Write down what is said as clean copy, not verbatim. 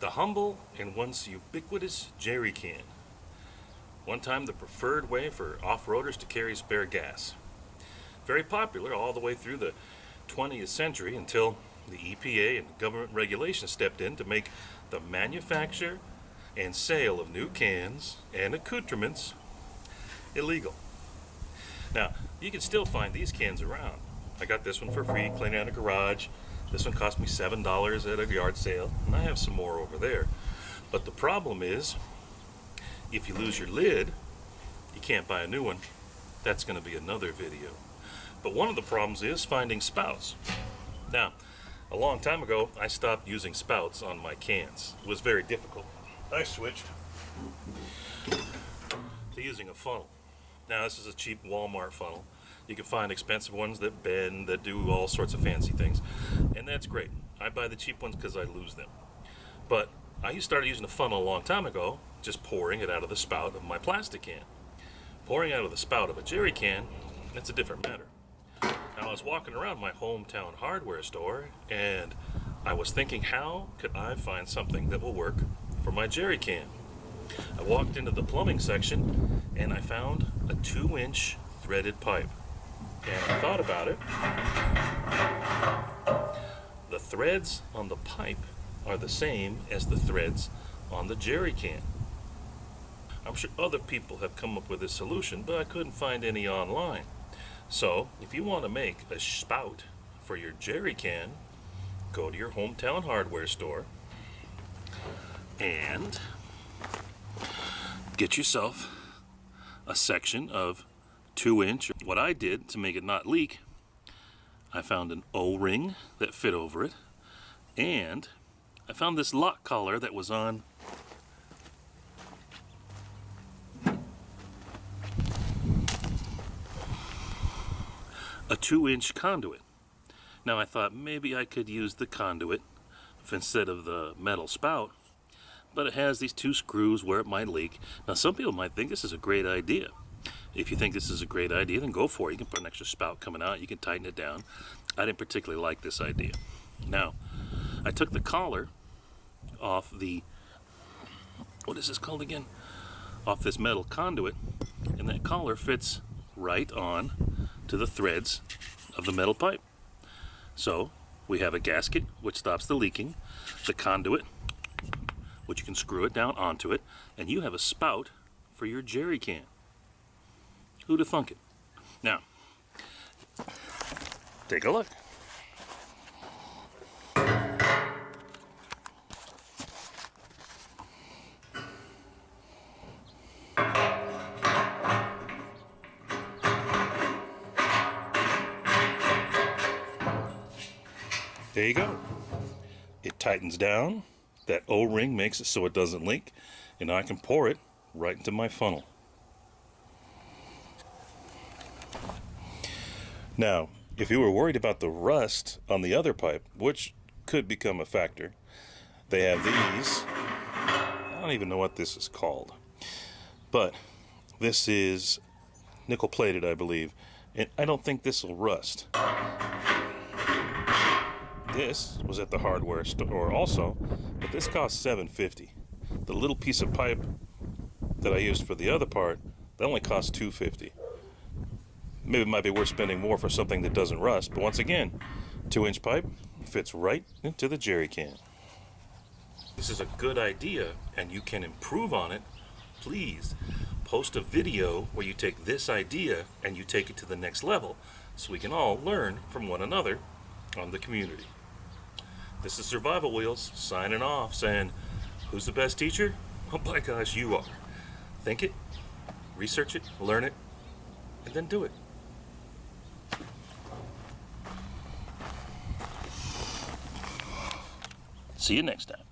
The humble and once ubiquitous jerry can. One time the preferred way for off-roaders to carry spare gas. Very popular all the way through the 20th century until the EPA and government regulations stepped in to make the manufacture and sale of new cans and accoutrements illegal. Now, you can still find these cans around. I got this one for free cleaning out a garage. This one cost me $7 at a yard sale, and I have some more over there. But the problem is, if you lose your lid, you can't buy a new one. That's going to be another video. But one of the problems is finding spouts. Now, a long time ago, I stopped using spouts on my cans. It was very difficult. I switched to using a funnel. Now, this is a cheap Walmart funnel. You can find expensive ones that bend, that do all sorts of fancy things, and that's great. I buy the cheap ones because I lose them. But I started using a funnel a long time ago, just pouring it out of the spout of my plastic can. Pouring out of the spout of a jerry can, that's a different matter. Now, I was walking around my hometown hardware store, and I was thinking, how could I find something that will work for my jerry can? I walked into the plumbing section, and I found a 2-inch threaded pipe. And I thought about it. The threads on the pipe are the same as the threads on the jerry can. I'm sure other people have come up with this solution, but I couldn't find any online. So, if you want to make a spout for your jerry can, go to your hometown hardware store and get yourself a section of 2-inch. What I did to make it not leak, I found an O-ring that fit over it, and I found this lock collar that was on a 2-inch conduit. Now I thought maybe I could use the conduit instead of the metal spout, but it has these 2 screws where it might leak. Now some people might think this is a great idea. If you think this is a great idea, then go for it. You can put an extra spout coming out, you can tighten it down. I didn't particularly like this idea. Now, I took the collar off the, what is this called again? Off this metal conduit, and that collar fits right on to the threads of the metal pipe. So, we have a gasket, which stops the leaking, the conduit, which you can screw it down onto it, and you have a spout for your jerry can. Who'd have thunk it? Now, take a look. There you go. It tightens down. That O-ring makes it so it doesn't leak, and I can pour it right into my funnel. Now, if you were worried about the rust on the other pipe, which could become a factor, they have these. I don't even know what this is called, but this is nickel plated, I believe, and I don't think this will rust. This was at the hardware store also, but this cost $7.50. The little piece of pipe that I used for the other part, that only cost $2.50. Maybe it might be worth spending more for something that doesn't rust, but once again, 2-inch pipe fits right into the jerry can. This is a good idea, and you can improve on it. Please post a video where you take this idea and you take it to the next level, so we can all learn from one another on the community. This is Survival Wheels signing off, saying, who's the best teacher? Oh my gosh, you are. Think it, research it, learn it, and then do it. See you next time.